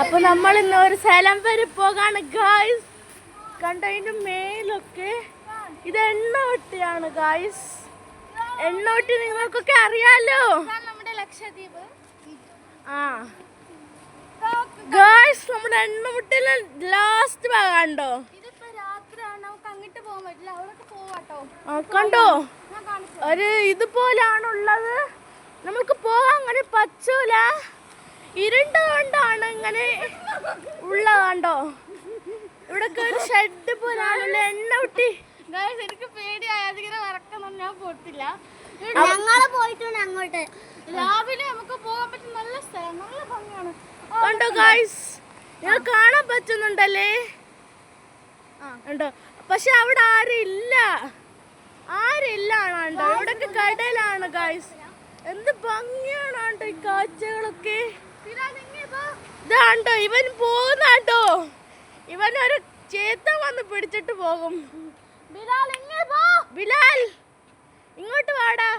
അപ്പൊ നമ്മൾ ഇന്ന് ഒരു സ്ഥലം വരെ പോകാണ് ഗായ്സ്. കണ്ടതിന്റെ മേലൊക്കെ ഇത് എണ്ണവട്ടിയാണ് ഗായ്സ്. എണ്ണവട്ടി നിങ്ങൾക്കൊക്കെ അറിയാലോ, നമ്മുടെ ലക്ഷദ്വീപ്. ആ ഗായ്സ്, നമ്മുടെ എണ്ണവട്ടിയിലെ ലാസ്റ്റ് ഭാഗം കണ്ടോ? ഇതിപ്പോ രാത്രിയാണ്, നമുക്ക് അങ്ങോട്ട് പോകാൻ പറ്റില്ല, അവിടെ പോവാട്ടോ. കണ്ടോ, ഒരു ഇതുപോലാണുള്ളത്. നമുക്ക് പോകാൻ അങ്ങനെ പറ്റൂല, ഇരുണ്ട് കൊണ്ടാണ് ഇങ്ങനെ ഉള്ള. കണ്ടോ, ഇവിടെ ഒരു ഷെഡ് പോലാണുള്ള എണ്ണവട്ടി. എനിക്ക് പേടിയായ അതിങ്ങനെ വറക്കൊന്നും ഞാൻ പോയിട്ടില്ല. ഞങ്ങള് പോയിട്ടുണ്ട് അങ്ങോട്ട്. രാവിലെ നമുക്ക് പോകാൻ പറ്റും, നല്ല സ്ഥലം, നല്ല ഭംഗിയാണ്. കണ്ടോ ഗായ്സ്, നിങ്ങൾ കാണാൻ പറ്റുന്നുണ്ടല്ലേ? കണ്ടോ, പക്ഷെ അവിടെ ആരില്ല, കണ്ടോ, ഇവിടൊക്കെ കടലാണ് ഗായ്സ്. എന്ത് ഭംഗിയാണ് കണ്ടോ ഈ കാഴ്ചകളൊക്കെ. ഇതാണ്ടോ ഇവൻ പോകുന്നാണ്ടോ, ഇവനൊരു ചേത്ത വന്ന് പിടിച്ചിട്ട് പോകും. ബിലാൽ ഇങ്ങോട്ട് വാടാ.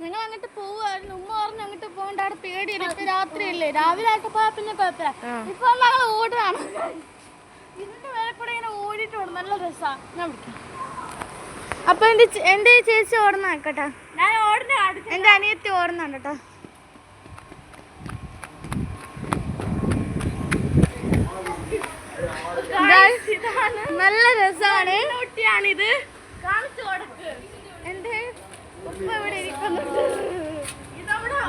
ഞങ്ങൾ അങ്ങോട്ട് പോവായിരുന്നു, ഉമ്മ പറഞ്ഞു അങ്ങോട്ട് പോകണ്ട, അവിടെ പേടിയില്ല. ഇപ്പൊ രാത്രിയല്ലേ, രാവിലെ ആയിട്ട് പോയാ പിന്നെ കുഴപ്പമില്ല. ഇപ്പൊ ഞങ്ങൾ ഓടുകയാണ്, ഇതിന്റെ മേലെ കൂടെ ഇങ്ങനെ ഓടിയിട്ട് ഓടും, നല്ല രസാ. ഞാൻ വിളിക്കാം. അപ്പൊ എന്റെ ചേച്ചി ഓടുന്ന കേട്ടോ, ഞാൻ ഓടുന്ന, എന്റെ അനിയത്തി ഓടുന്നുണ്ട് കേട്ടോ. നല്ല രസമാണ്. ഇത് കാണിച്ചു കൊടുക്ക്. എന്റെ ഉപ്പ ഇവിടെ ഇരിക്കുന്നുണ്ട്. ഇതവിടെ